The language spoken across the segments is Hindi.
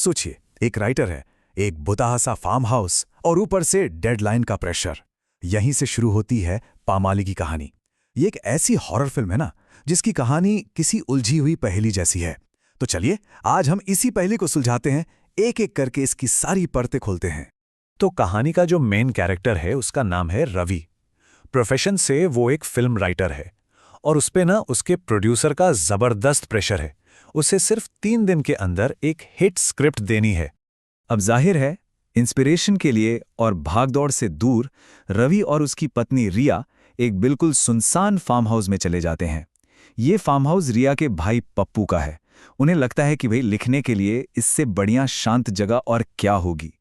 सोचिए, एक राइटर है, एक बुताहा सा फार्म हाउस और ऊपर से डेडलाइन का प्रेशर। यहीं से शुरू होती है पामाली की कहानी। ये एक ऐसी हॉरर फिल्म है ना, जिसकी कहानी किसी उलझी हुई पहेली जैसी है। तो चलिए, आज हम इसी पहेली को सुलझाते हैं, एक एक करके इसकी सारी परतें खोलते हैं। तो कहानी का जो मेन कैरेक्टर है उसका नाम है रवि। प्रोफेशन से वो एक फिल्म राइटर है और उस पे ना उसके प्रोड्यूसर का जबरदस्त प्रेशर है। उसे सिर्फ 3 दिन के अंदर एक हिट स्क्रिप्ट देनी है। अब जाहिर है, इंस्पिरेशन के लिए और भागदौड़ से दूर रवि और उसकी पत्नी रिया एक बिल्कुल सुनसान फार्म हाउस में चले जाते हैं। ये फार्म हाउस रिया के भाई पप्पू का है। उन्हें लगता है कि भाई लिखने के लिए इससे बढ़िया शांत जगह और क्या होगी,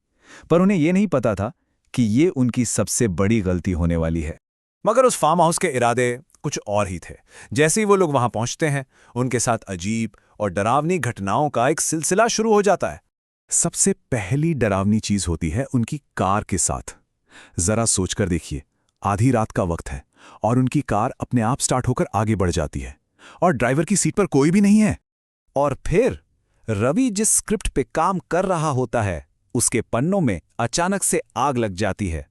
पर उन्हें यह नहीं पता था कि ये उनकी सबसे बड़ी गलती होने वाली है। मगर उस फार्म हाउस के इरादे कुछ और ही थे। जैसे ही वो लोग वहां पहुंचते हैं, उनके साथ अजीब और डरावनी घटनाओं का एक सिलसिला शुरू हो जाता है। सबसे पहली डरावनी चीज होती है उनकी कार के साथ। जरा सोचकर देखिए, आधी रात का वक्त है और उनकी कार अपने आप स्टार्ट होकर आगे बढ़ जाती है और ड्राइवर की सीट पर कोई भी नहीं है। और फिर रवि जिस स्क्रिप्ट पे काम कर रहा होता है, उसके पन्नों में अचानक से आग लग जाती है।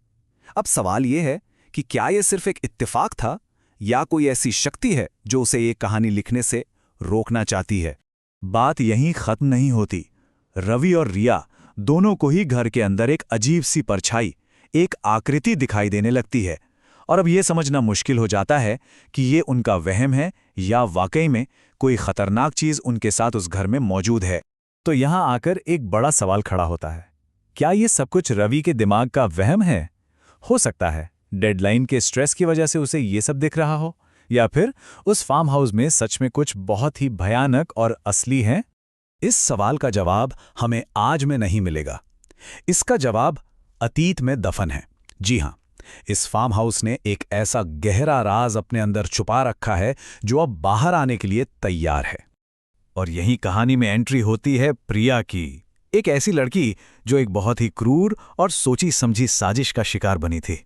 अब सवाल यह है कि क्या यह सिर्फ एक इत्तेफाक था या कोई ऐसी शक्ति है जो उसे ये कहानी लिखने से रोकना चाहती है। बात यहीं खत्म नहीं होती। रवि और रिया दोनों को ही घर के अंदर एक अजीब सी परछाई, एक आकृति दिखाई देने लगती है और अब यह समझना मुश्किल हो जाता है कि ये उनका वहम है या वाकई में कोई खतरनाक चीज उनके साथ उस घर में मौजूद है। तो यहां आकर एक बड़ा सवाल खड़ा होता है, क्या ये सब कुछ रवि के दिमाग का वहम है? हो सकता है डेडलाइन के स्ट्रेस की वजह से उसे ये सब दिख रहा हो, या फिर उस फार्म हाउस में सच में कुछ बहुत ही भयानक और असली है। इस सवाल का जवाब हमें आज में नहीं मिलेगा। इसका जवाब अतीत में दफन है। जी हां, इस फार्म हाउस ने एक ऐसा गहरा राज अपने अंदर छुपा रखा है जो अब बाहर आने के लिए तैयार है। और यही कहानी में एंट्री होती है प्रिया की, एक ऐसी लड़की जो एक बहुत ही क्रूर और सोची समझी साजिश का शिकार बनी थी।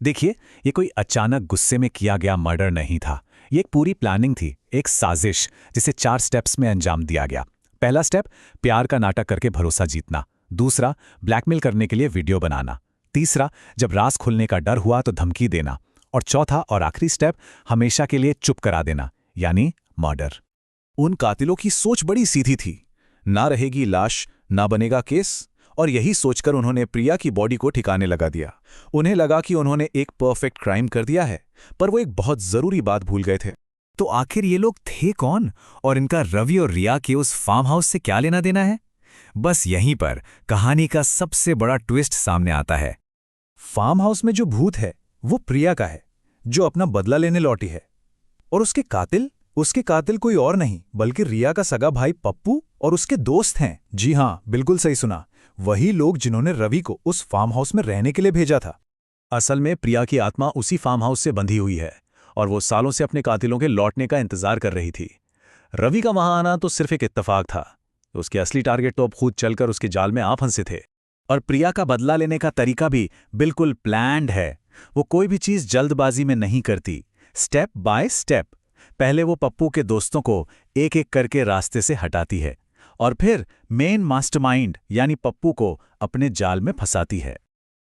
देखिए, ये कोई अचानक गुस्से में किया गया मर्डर नहीं था। ये एक पूरी प्लानिंग थी, एक साजिश जिसे 4 स्टेप्स में अंजाम दिया गया। पहला स्टेप, प्यार का नाटक करके भरोसा जीतना। दूसरा, ब्लैकमेल करने के लिए वीडियो बनाना। तीसरा, जब राज खुलने का डर हुआ तो धमकी देना। और चौथा और आखिरी स्टेप, हमेशा के लिए चुप करा देना, यानी मर्डर। उन कातिलों की सोच बड़ी सीधी थी, ना रहेगी लाश, ना बनेगा केस। और यही सोचकर उन्होंने प्रिया की बॉडी को ठिकाने लगा दिया। उन्हें लगा कि उन्होंने एक परफेक्ट क्राइम कर दिया है, पर वो एक बहुत जरूरी बात भूल गए थे। तो आखिर ये लोग थे कौन और इनका रवि और रिया के उस फार्म हाउस से क्या लेना देना है? बस यहीं पर कहानी का सबसे बड़ा ट्विस्ट सामने आता है। फार्म हाउस में जो भूत है वो प्रिया का है, जो अपना बदला लेने लौटी है। और उसके कातिल कोई और नहीं बल्कि रिया का सगा भाई पप्पू और उसके दोस्त हैं। जी हां, बिल्कुल सही सुना, वही लोग जिन्होंने रवि को उस फार्म हाउस में रहने के लिए भेजा था। असल में प्रिया की आत्मा उसी फार्म हाउस से बंधी हुई है और वो सालों से अपने कातिलों के लौटने का इंतजार कर रही थी। रवि का वहां आना तो सिर्फ एक इत्तेफाक था। उसके असली टारगेट तो अब खुद चलकर उसके जाल में आ फंसे थे। और प्रिया का बदला लेने का तरीका भी बिल्कुल प्लान्ड है। वो कोई भी चीज जल्दबाजी में नहीं करती, स्टेप बाय स्टेप। पहले वो पप्पू के दोस्तों को एक एक करके रास्ते से हटाती है और फिर मेन मास्टरमाइंड यानी पप्पू को अपने जाल में फंसाती है।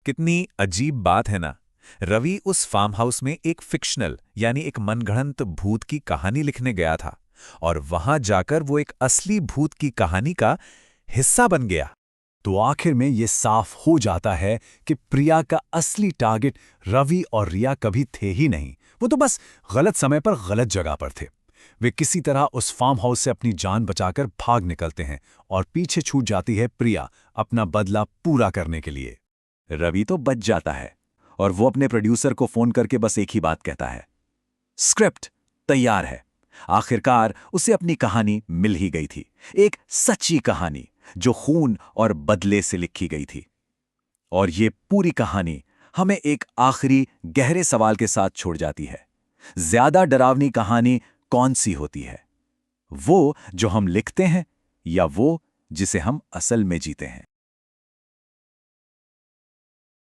कितनी अजीब बात है ना, रवि उस फार्म हाउस में एक फिक्शनल यानी एक मनगढ़ंत भूत की कहानी लिखने गया था और वहां जाकर वो एक असली भूत की कहानी का हिस्सा बन गया। तो आखिर में ये साफ हो जाता है कि प्रिया का असली टारगेट रवि और रिया कभी थे ही नहीं। वो तो बस गलत समय पर गलत जगह पर थे। वे किसी तरह उस फार्म हाउस से अपनी जान बचाकर भाग निकलते हैं और पीछे छूट जाती है प्रिया अपना बदला पूरा करने के लिए। रवि तो बच जाता है और वो अपने प्रोड्यूसर को फोन करके बस एक ही बात कहता है, स्क्रिप्ट तैयार है। आखिरकार उसे अपनी कहानी मिल ही गई थी, एक सच्ची कहानी जो खून और बदले से लिखी गई थी। और ये पूरी कहानी हमें एक आखिरी गहरे सवाल के साथ छोड़ जाती है। ज्यादा डरावनी कहानी कौन सी होती है, वो जो हम लिखते हैं या वो जिसे हम असल में जीते हैं?